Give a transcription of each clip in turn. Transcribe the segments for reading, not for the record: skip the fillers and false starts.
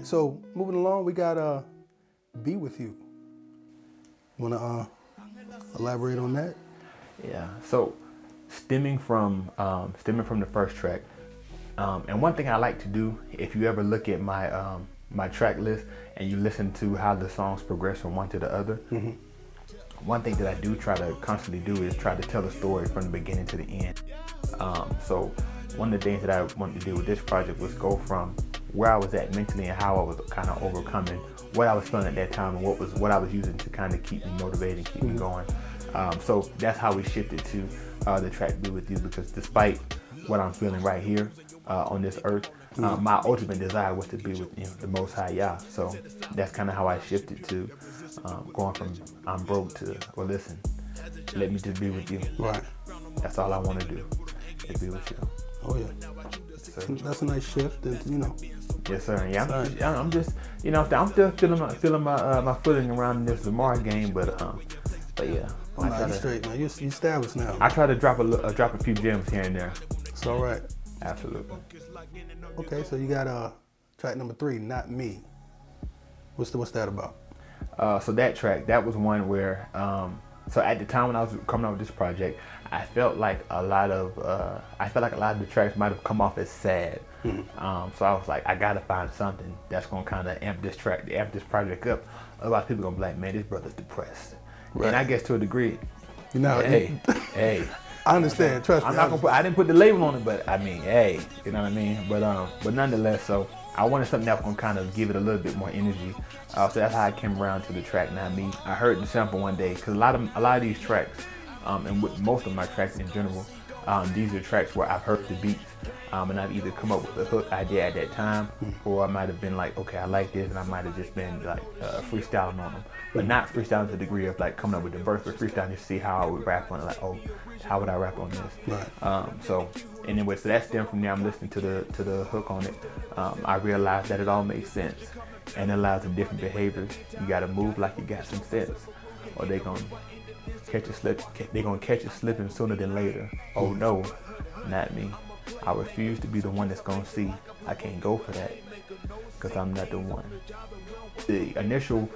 right, so moving along, we got Be With You. You wanna elaborate on that? Yeah. So stemming from the first track, and one thing I like to do, if you ever look at my my track list and you listen to how the songs progress from one to the other, one thing that I do try to constantly do is try to tell the story from the beginning to the end. So one of the things that I wanted to do with this project was go from where I was at mentally and how I was kind of overcoming what I was feeling at that time and what I was using to kind of keep me motivated and keep me going. So that's how we shifted to the track Be With You, because despite what I'm feeling right here on this earth, my ultimate desire was to be with the Most High Yah. So that's kind of how I shifted to going from I'm broke to, well, listen, let me just be with you. Right. That's all I want to do, is be with you. Oh yeah. That's a nice shift, and Yes, sir. Yeah, I'm just, I'm still feeling my footing around this DaBar game, but yeah. Oh, no, you straight, man. You established now. I try to drop a few gems here and there. It's all right. Absolutely. Okay, so you got track number 3, Not Me. What's that about? So that track, that was one where, so at the time when I was coming up with this project, I felt like a lot of the tracks might have come off as sad. So I was like, I gotta find something that's gonna kind of amp this project up. Otherwise, people gonna be like, man, this brother's depressed. Right. And I guess to a degree, hey. I understand. Trust me. I didn't put the label on it, but I mean, hey, you know what I mean. But nonetheless, so I wanted something that was gonna kind of give it a little bit more energy. So that's how I came around to the track Not Me. I heard the sample one day, because a lot of these tracks, and with most of my tracks in general, these are tracks where I've heard the beats, and I've either come up with the hook idea at that time, or I might have been like, okay, I like this, and I might have just been like freestyling on them, but not freestyling to the degree of like coming up with the verse, but freestyling just to see how I would rap on it, like, oh, how would I rap on this? Right. So anyway, so that stemmed from there. I'm listening to the hook on it. I realized that it all makes sense, and it allows them different behaviors. You got to move like you got some sense, or they gonna catch you slip. They gonna catch you slipping sooner than later. Oh no, not me. I refuse to be the one that's gonna see. I can't go for that, cause I'm not the one. The initial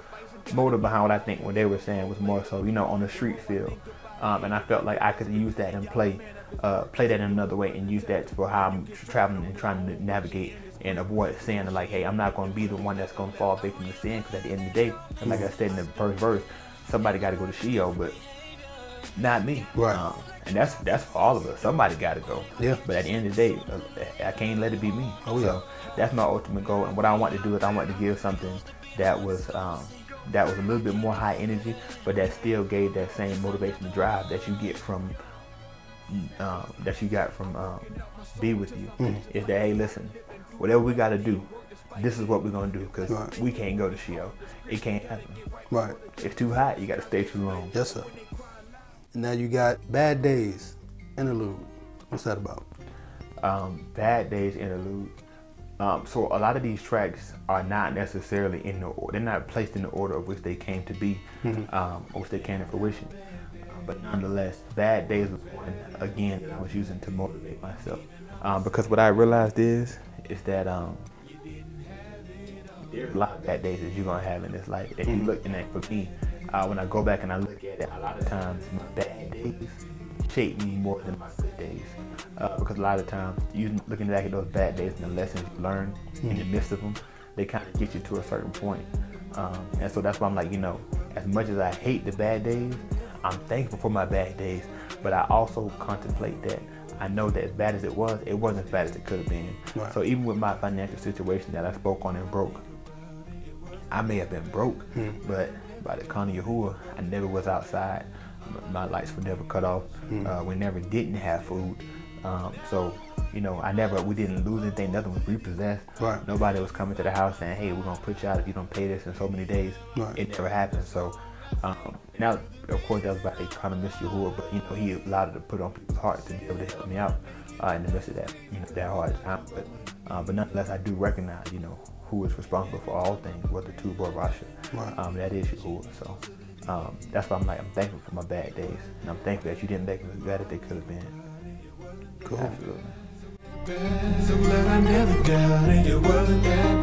motive behind what I think what they were saying was more so, on the street feel. And I felt like I could use that and play that in another way and use that for how I'm traveling and trying to navigate and avoid saying like, hey, I'm not going to be the one that's going to fall victim to sin, because at the end of the day, and like I said in the first verse, somebody got to go to Sheol, but not me. Right. And that's for all of us. Somebody got to go. Yeah. But at the end of the day, I can't let it be me. Oh yeah. So that's my ultimate goal. And what I want to do is I want to give something that was a little bit more high energy, but that still gave that same motivation and drive that you get from Be With You. Is that, hey, listen, whatever we got to do, this is what we're gonna do, because we can't go to Sheol. It can't happen. Right. It's too hot. You got to stay too long. Yes, sir. And now you got Bad Days interlude. What's that about? Bad Days interlude. So a lot of these tracks are not necessarily in the order. They're not placed in the order of which they came to be, or which they came to fruition. But nonetheless, Bad Days was one, again, that I was using to motivate myself. Because what I realized is that there's a lot of bad days that you're going to have in this life. If you're looking at, for me, when I go back and I look at it, a lot of times my bad days shape me more than my good days. Because a lot of times, you looking back at those bad days and the lessons you learn in the midst of them, they kind of get you to a certain point. And so that's why I'm like, as much as I hate the bad days, I'm thankful for my bad days, but I also contemplate that I know that as bad as it wasn't as bad as it could have been. Right. So even with my financial situation that I spoke on and broke, I may have been broke, but by the count of Yahuwah, I never was outside. My lights were never cut off. We never didn't have food. So, we didn't lose anything. Nothing was repossessed. Right. Nobody was coming to the house saying, hey, we're going to put you out if you don't pay this in so many days. Right. It never happened. So, now, of course, that was by economist Yahuwah, but, he allowed it to put on people's hearts to be able to help me out in the midst of that, that hard time. But nonetheless, I do recognize, who is responsible for all things, whether to or Rasha. Right. That is Yahuwah. So that's why I'm thankful for my bad days. And I'm thankful that you didn't make them as bad as they could have been. Cool. Absolutely. So glad I never doubted you wasn't that